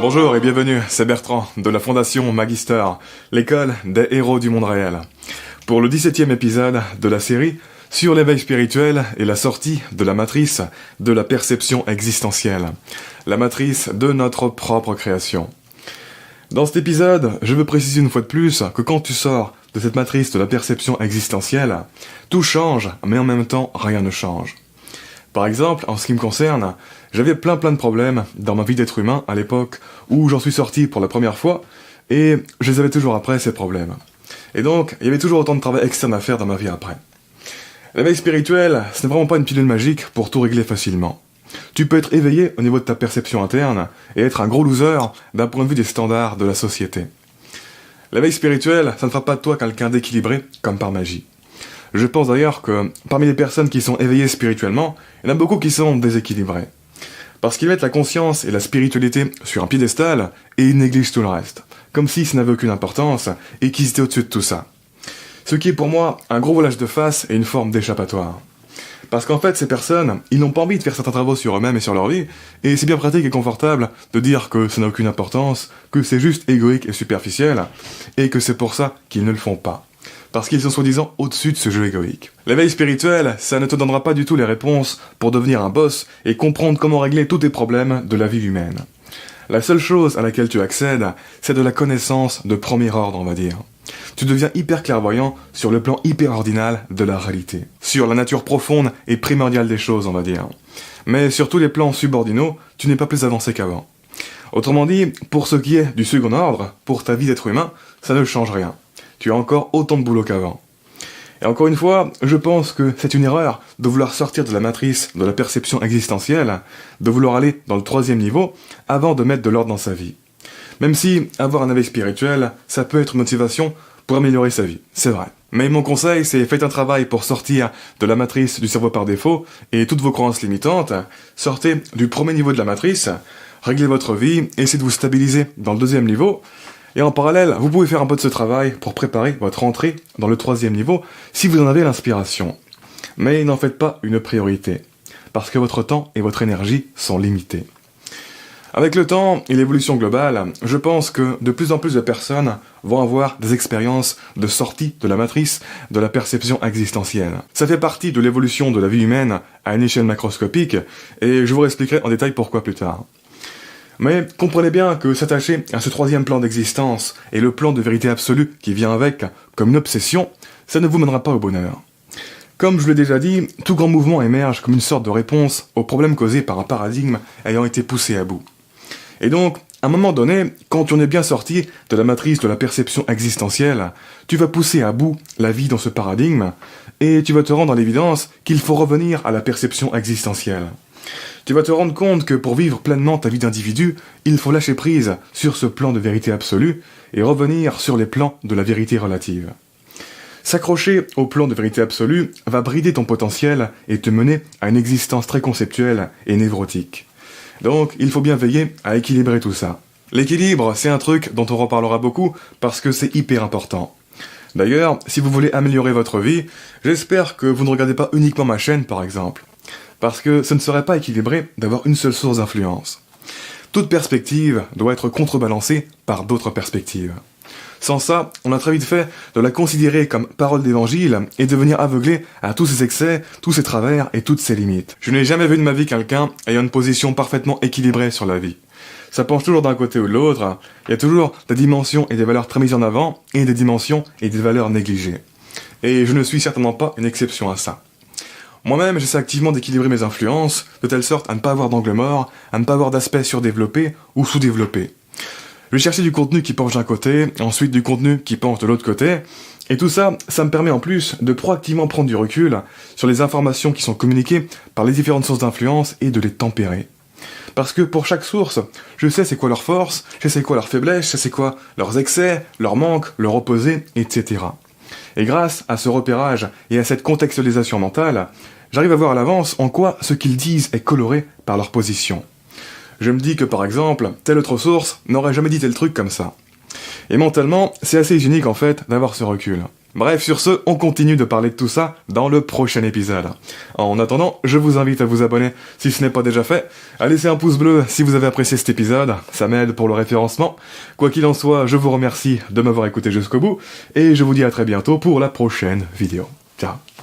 Bonjour et bienvenue, c'est Bertrand de la Fondation Magister, l'école des héros du monde réel. Pour le 17e épisode de la série sur l'éveil spirituel et la sortie de la matrice de la perception existentielle, la matrice de notre propre création. Dans cet épisode, je veux préciser une fois de plus que quand tu sors de cette matrice de la perception existentielle, tout change, mais en même temps, rien ne change. Par exemple, en ce qui me concerne, j'avais plein de problèmes dans ma vie d'être humain à l'époque où j'en suis sorti pour la première fois, et je les avais toujours après, ces problèmes. Et donc, il y avait toujours autant de travail externe à faire dans ma vie après. L'éveil spirituel, ce n'est vraiment pas une pilule magique pour tout régler facilement. Tu peux être éveillé au niveau de ta perception interne et être un gros loser d'un point de vue des standards de la société. L'éveil spirituel, ça ne fera pas de toi quelqu'un d'équilibré comme par magie. Je pense d'ailleurs que parmi les personnes qui sont éveillées spirituellement, il y en a beaucoup qui sont déséquilibrées. Parce qu'ils mettent la conscience et la spiritualité sur un piédestal et ils négligent tout le reste, comme si ça n'avait aucune importance et qu'ils étaient au-dessus de tout ça. Ce qui est pour moi un gros volage de face et une forme d'échappatoire. Parce qu'en fait, ces personnes, ils n'ont pas envie de faire certains travaux sur eux-mêmes et sur leur vie, et c'est bien pratique et confortable de dire que ça n'a aucune importance, que c'est juste égoïque et superficiel, et que c'est pour ça qu'ils ne le font pas. Parce qu'ils sont soi-disant au-dessus de ce jeu égoïque. L'éveil spirituel, ça ne te donnera pas du tout les réponses pour devenir un boss et comprendre comment régler tous tes problèmes de la vie humaine. La seule chose à laquelle tu accèdes, c'est de la connaissance de premier ordre, on va dire. Tu deviens hyper clairvoyant sur le plan hyper ordinal de la réalité. Sur la nature profonde et primordiale des choses, on va dire. Mais sur tous les plans subordinaux, tu n'es pas plus avancé qu'avant. Autrement dit, pour ce qui est du second ordre, pour ta vie d'être humain, ça ne change rien. Tu as encore autant de boulot qu'avant. Et encore une fois, je pense que c'est une erreur de vouloir sortir de la matrice de la perception existentielle, de vouloir aller dans le 3e niveau, avant de mettre de l'ordre dans sa vie. Même si avoir un éveil spirituel, ça peut être une motivation pour améliorer sa vie, c'est vrai. Mais mon conseil, c'est faites un travail pour sortir de la matrice du cerveau par défaut et toutes vos croyances limitantes, sortez du premier niveau de la matrice, réglez votre vie, essayez de vous stabiliser dans le 2e niveau, et en parallèle, vous pouvez faire un peu de ce travail pour préparer votre entrée dans le 3e niveau si vous en avez l'inspiration. Mais n'en faites pas une priorité, parce que votre temps et votre énergie sont limités. Avec le temps et l'évolution globale, je pense que de plus en plus de personnes vont avoir des expériences de sortie de la matrice de la perception existentielle. Ça fait partie de l'évolution de la vie humaine à une échelle macroscopique, et je vous expliquerai en détail pourquoi plus tard. Mais comprenez bien que s'attacher à ce 3e plan d'existence et le plan de vérité absolue qui vient avec, comme une obsession, ça ne vous mènera pas au bonheur. Comme je l'ai déjà dit, tout grand mouvement émerge comme une sorte de réponse aux problèmes causés par un paradigme ayant été poussé à bout. Et donc, à un moment donné, quand tu en es bien sorti de la matrice de la perception existentielle, tu vas pousser à bout la vie dans ce paradigme, et tu vas te rendre à l'évidence qu'il faut revenir à la perception existentielle. Tu vas te rendre compte que pour vivre pleinement ta vie d'individu, il faut lâcher prise sur ce plan de vérité absolue et revenir sur les plans de la vérité relative. S'accrocher au plan de vérité absolue va brider ton potentiel et te mener à une existence très conceptuelle et névrotique. Donc, il faut bien veiller à équilibrer tout ça. L'équilibre, c'est un truc dont on reparlera beaucoup parce que c'est hyper important. D'ailleurs, si vous voulez améliorer votre vie, j'espère que vous ne regardez pas uniquement ma chaîne par exemple. Parce que ce ne serait pas équilibré d'avoir une seule source d'influence. Toute perspective doit être contrebalancée par d'autres perspectives. Sans ça, on a très vite fait de la considérer comme parole d'évangile et devenir aveuglé à tous ses excès, tous ses travers et toutes ses limites. Je n'ai jamais vu de ma vie quelqu'un ayant une position parfaitement équilibrée sur la vie. Ça penche toujours d'un côté ou de l'autre, il y a toujours des dimensions et des valeurs très mises en avant et des dimensions et des valeurs négligées. Et je ne suis certainement pas une exception à ça. Moi-même, j'essaie activement d'équilibrer mes influences, de telle sorte à ne pas avoir d'angle mort, à ne pas avoir d'aspect surdéveloppé ou sous-développé. Je vais chercher du contenu qui penche d'un côté, ensuite du contenu qui penche de l'autre côté, et tout ça, ça me permet en plus de proactivement prendre du recul sur les informations qui sont communiquées par les différentes sources d'influence et de les tempérer. Parce que pour chaque source, je sais c'est quoi leur force, je sais c'est quoi leur faiblesse, je sais c'est quoi leurs excès, leurs manques, leurs opposés, etc. Et grâce à ce repérage et à cette contextualisation mentale, j'arrive à voir à l'avance en quoi ce qu'ils disent est coloré par leur position. Je me dis que par exemple, telle autre source n'aurait jamais dit tel truc comme ça. Et mentalement, c'est assez unique en fait d'avoir ce recul. Bref, sur ce, on continue de parler de tout ça dans le prochain épisode. En attendant, je vous invite à vous abonner si ce n'est pas déjà fait, à laisser un pouce bleu si vous avez apprécié cet épisode, ça m'aide pour le référencement. Quoi qu'il en soit, je vous remercie de m'avoir écouté jusqu'au bout, et je vous dis à très bientôt pour la prochaine vidéo. Ciao.